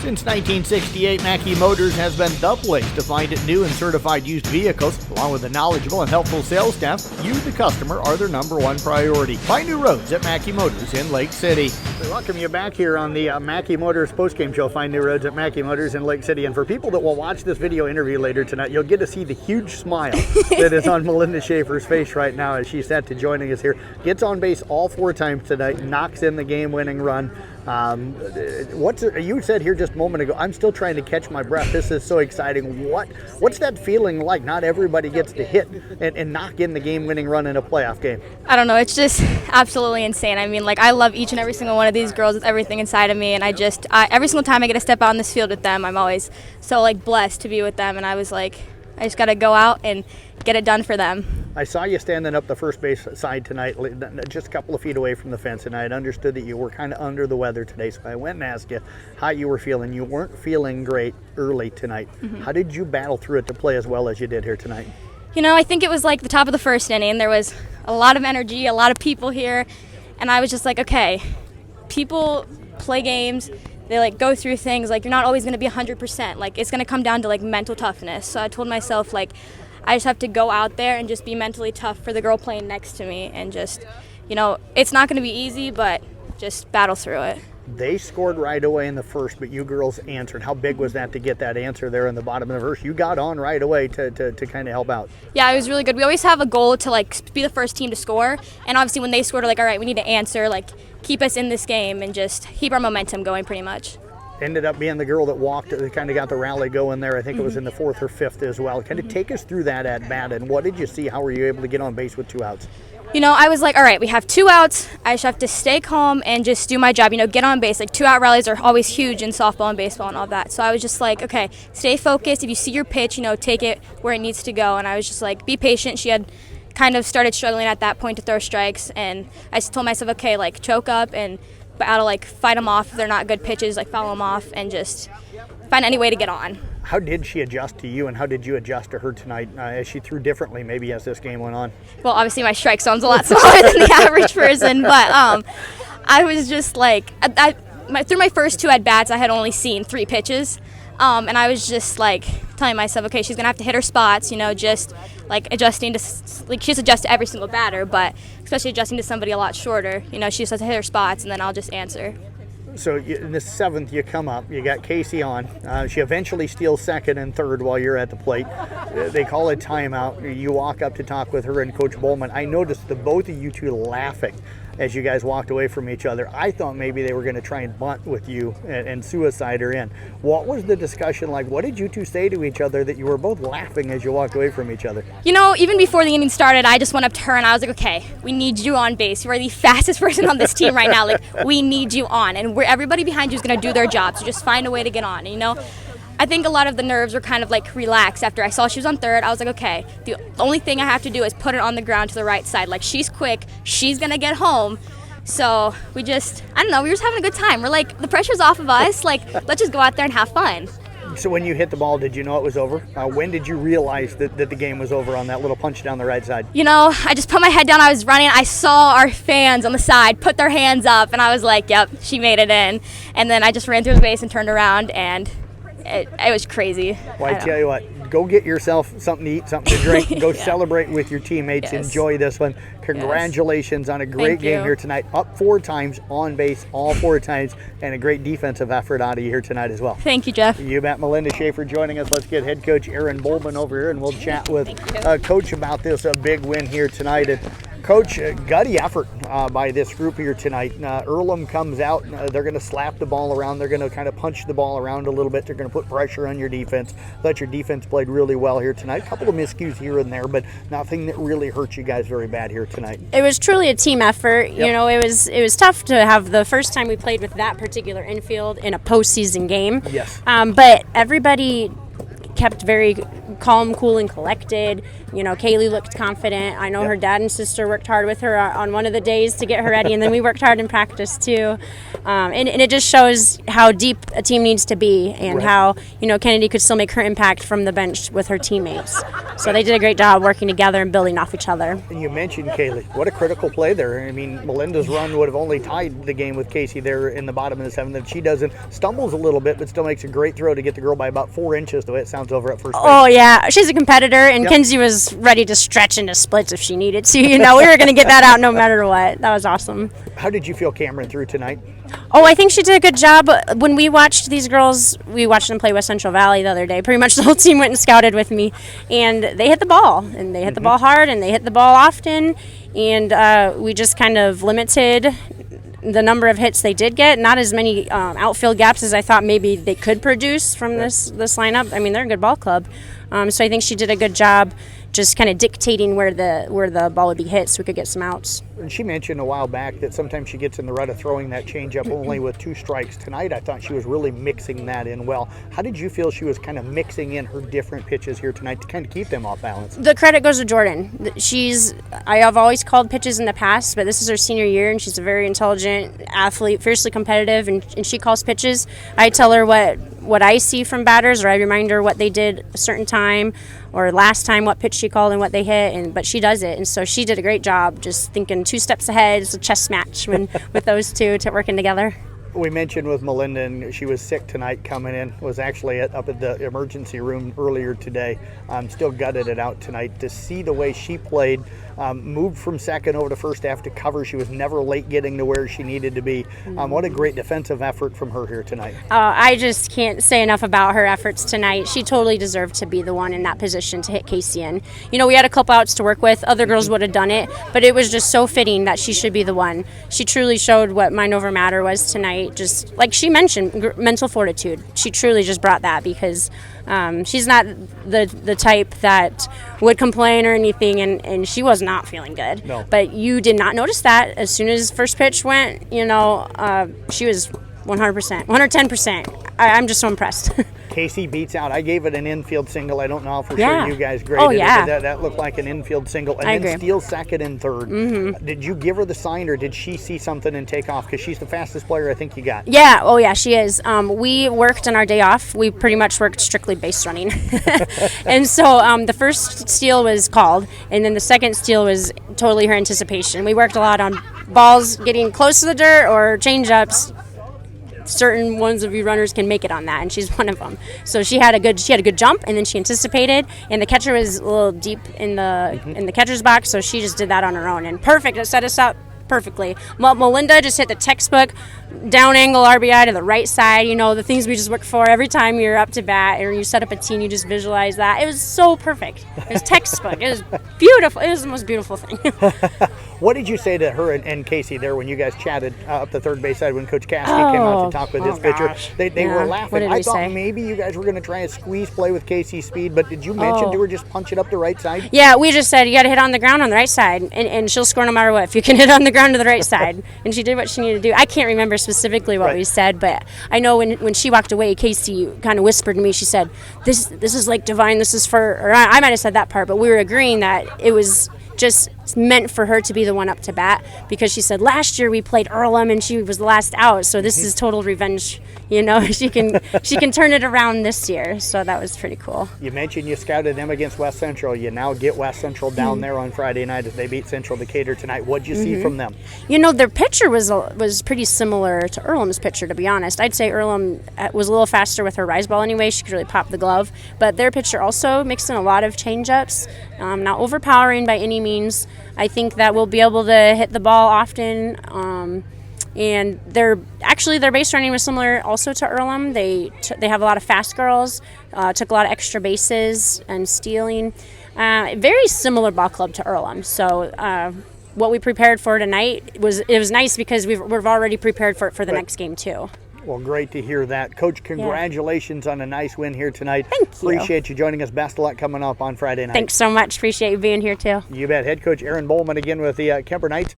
Since 1968, Mackey Motors has been the place to find new and certified used vehicles. Along with a knowledgeable and helpful sales staff, you, the customer, are their number one priority. Find new roads at Mackey Motors in Lake City. We welcome you back here on the Mackey Motors postgame show, Find New Roads at Mackey Motors in Lake City. And for people that will watch this video interview later tonight, you'll get to see the huge smile that is on Melinda Schaefer's face right now as she's set to joining us here. Gets on base all 4 times tonight, knocks in the game-winning run. You said here just a moment ago, I'm still trying to catch my breath. This is so exciting. What's that feeling like? Not everybody gets to hit and knock in the game-winning run in a playoff game. I don't know. It's just absolutely insane. I mean, I love each and every single one of these girls with everything inside of me, and every single time I get to step out on this field with them, I'm always so blessed to be with them, and I was I just got to go out and get it done for them. I saw you standing up the first base side tonight, just a couple of feet away from the fence, and I had understood that you were kind of under the weather today, so I went and asked you how you were feeling. You weren't feeling great early tonight. Mm-hmm. How did you battle through it to play as well as you did here tonight? I think it was the top of the first inning. There was a lot of energy, a lot of people here, and I was just okay, people play games. They go through things, you're not always going to be 100%. It's going to come down to mental toughness. So I told myself I just have to go out there and just be mentally tough for the girl playing next to me, and just, it's not going to be easy, but just battle through it. They scored right away in the first, but you girls answered. How big was that to get that answer there in the bottom of the first? You got on right away to kind of help out. Yeah, it was really good. We always have a goal to be the first team to score, and obviously when they scored, we're all right, we need to answer, keep us in this game and just keep our momentum going pretty much. Ended up being the girl that walked, that kind of got the rally going there. I think it was in the 4th or 5th as well. Kind of take us through that at bat, and what did you see? How were you able to get on base with 2 outs? I was all right, we have 2 outs. I just have to stay calm and just do my job, get on base. 2-out rallies are always huge in softball and baseball and all that. So I was just okay, stay focused. If you see your pitch, take it where it needs to go. And I was just be patient. She had kind of started struggling at that point to throw strikes, and I just told myself, okay, choke up and out to fight them off if they're not good pitches, foul them off, and just find any way to get on. How did she adjust to you, and how did you adjust to her tonight as she threw differently maybe as this game went on? Well, obviously my strike zone's a lot smaller than the average person, but I was just through my first 2 at-bats, I had only seen 3 pitches, and I was just telling myself, okay, she's going to have to hit her spots, just adjusting to, she has to adjust to every single batter, but especially adjusting to somebody a lot shorter, she just has to hit her spots, and then I'll just answer. So in the 7th, you come up, you got Casey on. She eventually steals 2nd and 3rd while you're at the plate. They call a timeout. You walk up to talk with her and Coach Bohlmann. I noticed the both of you two laughing as you guys walked away from each other. I thought maybe they were going to try and bunt with you and suicide her in. What was the discussion like? What did you two say to each other that you were both laughing as you walked away from each other? Even before the inning started, I just went up to her and I was okay, we need you on base. You are the fastest person on this team right now. We need you on. And everybody behind you is going to do their job, so just find a way to get on. I think a lot of the nerves were kind of relaxed after I saw she was on 3rd. I was okay, the only thing I have to do is put it on the ground to the right side. She's quick, she's going to get home. So we we were just having a good time. We're the pressure's off of us. Let's just go out there and have fun. So when you hit the ball, did you know it was over? When did you realize that the game was over on that little punch down the right side? I just put my head down. I was running. I saw our fans on the side put their hands up, and I was yep, she made it in. And then I just ran through the base and turned around, and it was crazy. Well, I tell you what, go get yourself something to eat, something to drink, and go celebrate with your teammates. Yes. Enjoy this one. Congratulations on a great game here tonight. Up 4 times, on base all 4 times, and a great defensive effort out of you here tonight as well. Thank you, Jeff. You bet. Melinda Schaefer joining us. Let's get head coach Erin Bohlmann over here, and we'll chat with Coach about this big win here tonight. And Coach, gutty effort by this group here tonight. Earlham comes out. They're going to slap the ball around. They're going to kind of punch the ball around a little bit. They're going to put pressure on your defense. Thought your defense played really well here tonight. A couple of miscues here and there, but nothing that really hurt you guys very bad here tonight. It was truly a team effort. Yep. It was tough to have the first time we played with that particular infield in a postseason game. Yes. But everybody kept very calm, cool, and collected. Kaylee looked confident. I know her dad and sister worked hard with her on one of the days to get her ready, and then we worked hard in practice too. And it just shows how deep a team needs to be, and how Kennedy could still make her impact from the bench with her teammates. So they did a great job working together and building off each other. And you mentioned Kaylee. What a critical play there. I mean, Melinda's run would have only tied the game with Casey there in the bottom of the seventh. If she doesn't, stumbles a little bit, but still makes a great throw to get the girl by about 4 inches, the way it sounds over at first base. Oh, yeah. She's a competitor, and Kinsey was ready to stretch into splits if she needed to. We were going to get that out no matter what. That was awesome. How did you feel Cameron threw tonight? Oh, I think she did a good job. When we watched these girls, we watched them play West Central Valley the other day. Pretty much the whole team went and scouted with me, and they hit the ball, and they hit the ball hard, and they hit the ball often, and we just kind of limited the number of hits they did get. Not as many outfield gaps as I thought maybe they could produce from this lineup. I mean, they're a good ball club, so I think she did a good job just kind of dictating where the ball would be hit so we could get some outs. And she mentioned a while back that sometimes she gets in the rut of throwing that changeup only with 2 strikes. Tonight, I thought she was really mixing that in well. How did you feel she was kind of mixing in her different pitches here tonight to kind of keep them off balance? The credit goes to Jordan. I have always called pitches in the past, but this is her senior year, and she's a very intelligent athlete, fiercely competitive, and she calls pitches. I tell her what I see from batters, or I remind her what they did a certain time, or last time what pitch she called and what they hit, but she does it, and so she did a great job just thinking 2 steps ahead. It's a chess match with those two working together. We mentioned with Melinda, and she was sick tonight coming in, was actually up at the emergency room earlier today. Still gutted it out tonight. To see the way she played, moved from second over to first after cover. She was never late getting to where she needed to be. What a great defensive effort from her here tonight. I just can't say enough about her efforts tonight. She totally deserved to be the one in that position to hit Casey in. We had a couple outs to work with. Other girls would have done it, but it was just so fitting that she should be the one. She truly showed what mind over matter was tonight. Just like she mentioned, mental fortitude. She truly just brought that, because she's not the type that would complain or anything, and she was not feeling good. No. But you did not notice that. As soon as first pitch went, she was 100%, 110%. I'm just so impressed. Casey beats out. I gave it an infield single. I don't know for sure you guys graded it, but that looked like an infield single. And then steals second and third. Did you give her the sign, or did she see something and take off? Because she's the fastest player I think you got. Yeah, oh yeah, she is. We worked on our day off. We pretty much worked strictly base running. And so the first steal was called, and then the second steal was totally her anticipation. We worked a lot on balls getting close to the dirt or change-ups. Certain ones of you runners can make it on that, and she's one of them. So she had a good jump, and then she anticipated, and the catcher was a little deep in the catcher's box, so she just did that on her own, and perfect. It set us up perfectly. Melinda just hit the textbook down angle RBI to the right side. The things we just look for every time you're up to bat or you set up a team. You just visualize that. It was so perfect. It was textbook. It was beautiful. It was the most beautiful thing. What did you say to her and Casey there when you guys chatted up the third base side when Coach Caskey came out to talk with his pitcher? They were laughing. What did I we thought say? maybe you guys were going to try a squeeze play with Casey's speed, but did you mention to her just punch it up the right side? Yeah, we just said you got to hit on the ground on the right side, and she'll score no matter what if you can hit on the ground to the right side. And she did what she needed to do. I can't remember specifically what we said, but I know when she walked away, Casey kind of whispered to me. She said, "This is like divine. This is for." Or I might have said that part, but we were agreeing that it was just meant for her to be the one up to bat, because she said last year we played Earlham and she was the last out, so this is total revenge. She can turn it around this year, so that was pretty cool. You mentioned you scouted them against West Central. You now get West Central down there on Friday night as they beat Central Decatur tonight. What'd you see from them? Their pitcher was pretty similar to Earlham's pitcher, to be honest. I'd say Earlham was a little faster with her rise ball anyway. She could really pop the glove, but their pitcher also mixed in a lot of change-ups, not overpowering by any means. I think that we'll be able to hit the ball often, and their base running was similar also to Earlham. They have a lot of fast girls, took a lot of extra bases and stealing. Very similar ball club to Earlham. So what we prepared for tonight was nice, because we've already prepared for it for the next game too. Well, great to hear that. Coach, congratulations on a nice win here tonight. Thank you. Appreciate you joining us. Best of luck coming up on Friday night. Thanks so much. Appreciate you being here too. You bet. Head coach Erin Bohlmann again with the Kuemper Knights.